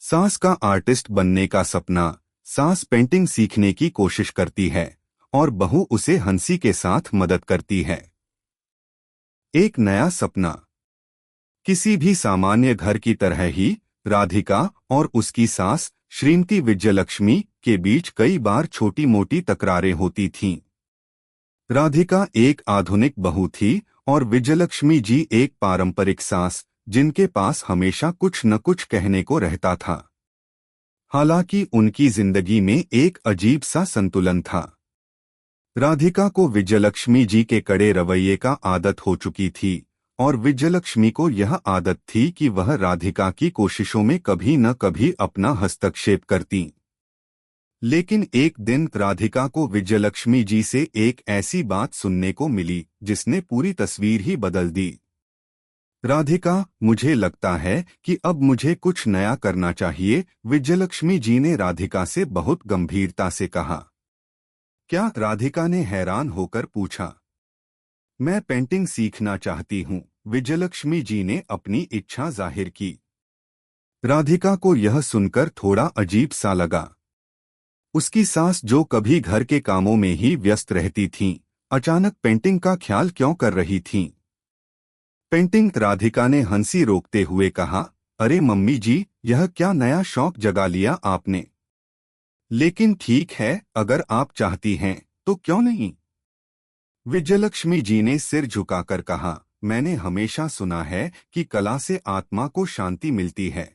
सास का आर्टिस्ट बनने का सपना। सास पेंटिंग सीखने की कोशिश करती है और बहू उसे हंसी के साथ मदद करती है। एक नया सपना। किसी भी सामान्य घर की तरह ही राधिका और उसकी सास श्रीमती विजयलक्ष्मी के बीच कई बार छोटी मोटी तकरारें होती थीं। राधिका एक आधुनिक बहू थी और विजयलक्ष्मी जी एक पारंपरिक सास, जिनके पास हमेशा कुछ न कुछ कहने को रहता था। हालांकि उनकी जिंदगी में एक अजीब सा संतुलन था। राधिका को विजयलक्ष्मी जी के कड़े रवैये का आदत हो चुकी थी और विजयलक्ष्मी को यह आदत थी कि वह राधिका की कोशिशों में कभी न कभी अपना हस्तक्षेप करती। लेकिन एक दिन राधिका को विजयलक्ष्मी जी से एक ऐसी बात सुनने को मिली जिसने पूरी तस्वीर ही बदल दी। राधिका, मुझे लगता है कि अब मुझे कुछ नया करना चाहिए, विजयलक्ष्मी जी ने राधिका से बहुत गंभीरता से कहा। क्या? राधिका ने हैरान होकर पूछा। मैं पेंटिंग सीखना चाहती हूँ, विजयलक्ष्मी जी ने अपनी इच्छा जाहिर की। राधिका को यह सुनकर थोड़ा अजीब सा लगा। उसकी सास, जो कभी घर के कामों में ही व्यस्त रहती थीं, अचानक पेंटिंग का ख्याल क्यों कर रही थीं? पेंटिंग? राधिका ने हंसी रोकते हुए कहा। अरे मम्मी जी, यह क्या नया शौक जगा लिया आपने? लेकिन ठीक है, अगर आप चाहती हैं तो क्यों नहीं? विजयलक्ष्मी जी ने सिर झुकाकर कहा। मैंने हमेशा सुना है कि कला से आत्मा को शांति मिलती है।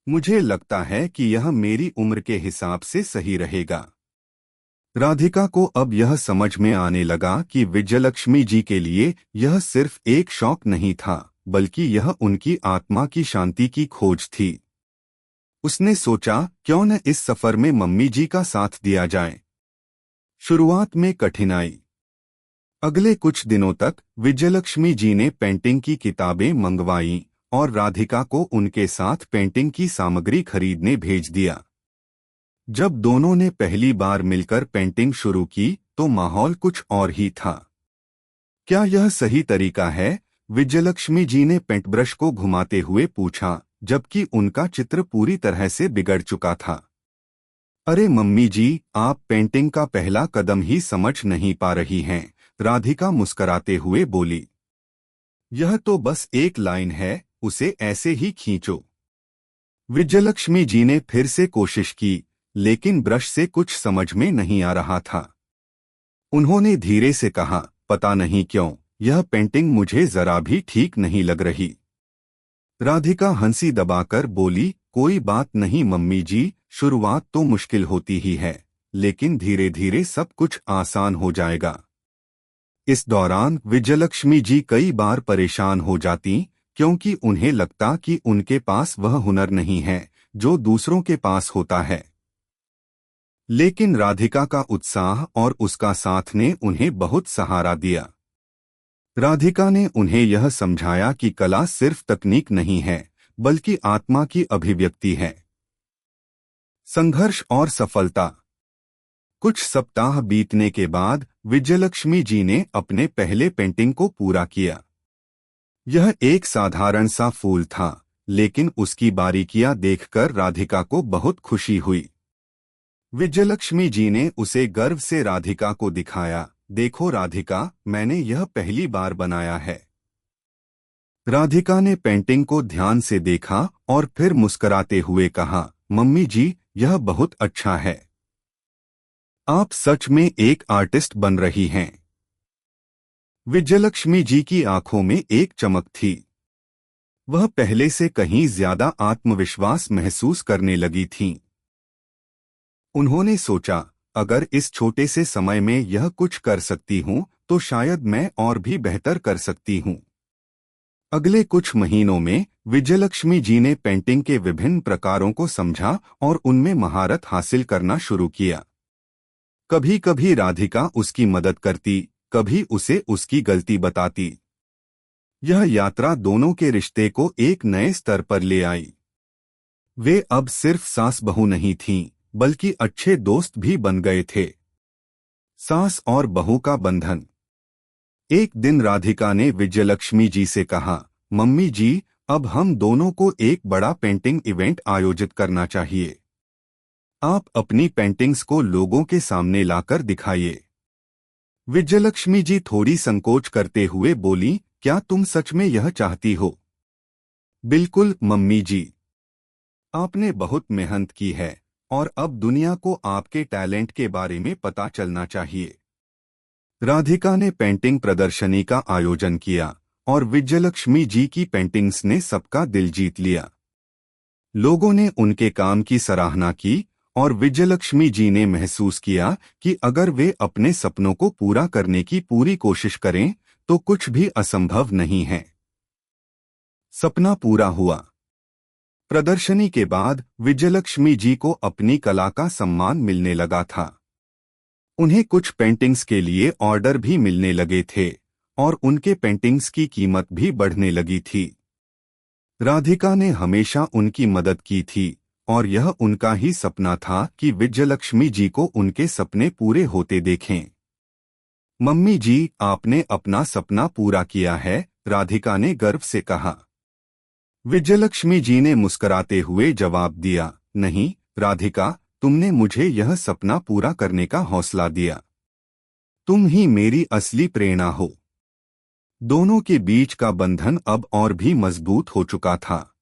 मुझे लगता है कि यह मेरी उम्र के हिसाब से सही रहेगा। राधिका को अब यह समझ में आने लगा कि विजयलक्ष्मी जी के लिए यह सिर्फ एक शौक नहीं था, बल्कि यह उनकी आत्मा की शांति की खोज थी। उसने सोचा, क्यों न इस सफर में मम्मी जी का साथ दिया जाए। शुरुआत में कठिनाई। अगले कुछ दिनों तक विजयलक्ष्मी जी ने पेंटिंग की किताबें मंगवाईं और राधिका को उनके साथ पेंटिंग की सामग्री खरीदने भेज दिया। जब दोनों ने पहली बार मिलकर पेंटिंग शुरू की तो माहौल कुछ और ही था। क्या यह सही तरीका है? विजयलक्ष्मी जी ने पेंटब्रश को घुमाते हुए पूछा, जबकि उनका चित्र पूरी तरह से बिगड़ चुका था। अरे मम्मी जी, आप पेंटिंग का पहला कदम ही समझ नहीं पा रही हैं, राधिका मुस्कराते हुए बोली। यह तो बस एक लाइन है, उसे ऐसे ही खींचो। विजयलक्ष्मी जी ने फिर से कोशिश की, लेकिन ब्रश से कुछ समझ में नहीं आ रहा था। उन्होंने धीरे से कहा, पता नहीं क्यों, यह पेंटिंग मुझे जरा भी ठीक नहीं लग रही। राधिका हंसी दबाकर बोली, कोई बात नहीं मम्मी जी, शुरुआत तो मुश्किल होती ही है, लेकिन धीरे धीरे सब कुछ आसान हो जाएगा। इस दौरान विजयलक्ष्मी जी कई बार परेशान हो जाती, क्योंकि उन्हें लगता कि उनके पास वह हुनर नहीं है जो दूसरों के पास होता है। लेकिन राधिका का उत्साह और उसका साथ ने उन्हें बहुत सहारा दिया। राधिका ने उन्हें यह समझाया कि कला सिर्फ तकनीक नहीं है, बल्कि आत्मा की अभिव्यक्ति है। संघर्ष और सफलता। कुछ सप्ताह बीतने के बाद विजयलक्ष्मी जी ने अपने पहले पेंटिंग को पूरा किया। यह एक साधारण सा फूल था, लेकिन उसकी बारीकियां देखकर राधिका को बहुत खुशी हुई। विजयलक्ष्मी जी ने उसे गर्व से राधिका को दिखाया। देखो राधिका, मैंने यह पहली बार बनाया है। राधिका ने पेंटिंग को ध्यान से देखा और फिर मुस्कुराते हुए कहा, मम्मी जी, यह बहुत अच्छा है। आप सच में एक आर्टिस्ट बन रही हैं। विजयलक्ष्मी जी की आंखों में एक चमक थी। वह पहले से कहीं ज्यादा आत्मविश्वास महसूस करने लगी थीं। उन्होंने सोचा, अगर इस छोटे से समय में यह कुछ कर सकती हूँ तो शायद मैं और भी बेहतर कर सकती हूँ। अगले कुछ महीनों में विजयलक्ष्मी जी ने पेंटिंग के विभिन्न प्रकारों को समझा और उनमें महारत हासिल करना शुरू किया। कभी कभी राधिका उसकी मदद करती, कभी उसे उसकी गलती बताती। यह यात्रा दोनों के रिश्ते को एक नए स्तर पर ले आई। वे अब सिर्फ सास बहू नहीं थीं, बल्कि अच्छे दोस्त भी बन गए थे। सास और बहू का बंधन। एक दिन राधिका ने विजयलक्ष्मी जी से कहा, मम्मी जी, अब हम दोनों को एक बड़ा पेंटिंग इवेंट आयोजित करना चाहिए। आप अपनी पेंटिंग्स को लोगों के सामने लाकर दिखाइए। विजयलक्ष्मी जी थोड़ी संकोच करते हुए बोली, क्या तुम सच में यह चाहती हो? बिल्कुल मम्मी जी, आपने बहुत मेहनत की है और अब दुनिया को आपके टैलेंट के बारे में पता चलना चाहिए। राधिका ने पेंटिंग प्रदर्शनी का आयोजन किया और विजयलक्ष्मी जी की पेंटिंग्स ने सबका दिल जीत लिया। लोगों ने उनके काम की सराहना की और विजयलक्ष्मी जी ने महसूस किया कि अगर वे अपने सपनों को पूरा करने की पूरी कोशिश करें तो कुछ भी असंभव नहीं है। सपना पूरा हुआ। प्रदर्शनी के बाद विजयलक्ष्मी जी को अपनी कला का सम्मान मिलने लगा था। उन्हें कुछ पेंटिंग्स के ऑर्डर ऑर्डर भी मिलने लगे थे और उनके पेंटिंग्स की कीमत भी बढ़ने लगी थी। राधिका ने हमेशा उनकी मदद की थी और यह उनका ही सपना था कि विजयलक्ष्मी जी को उनके सपने पूरे होते देखें। मम्मी जी, आपने अपना सपना पूरा किया है, राधिका ने गर्व से कहा। विजयलक्ष्मी जी ने मुस्कुराते हुए जवाब दिया, नहीं राधिका, तुमने मुझे यह सपना पूरा करने का हौसला दिया। तुम ही मेरी असली प्रेरणा हो। दोनों के बीच का बंधन अब और भी मजबूत हो चुका था।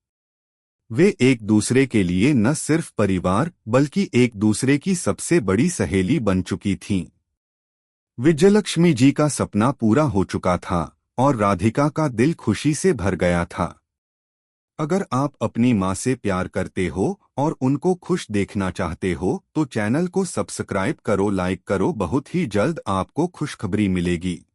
वे एक दूसरे के लिए न सिर्फ परिवार बल्कि एक दूसरे की सबसे बड़ी सहेली बन चुकी थीं। विजयलक्ष्मी जी का सपना पूरा हो चुका था और राधिका का दिल खुशी से भर गया था। अगर आप अपनी माँ से प्यार करते हो और उनको खुश देखना चाहते हो तो चैनल को सब्सक्राइब करो, लाइक करो। बहुत ही जल्द आपको खुशखबरी मिलेगी।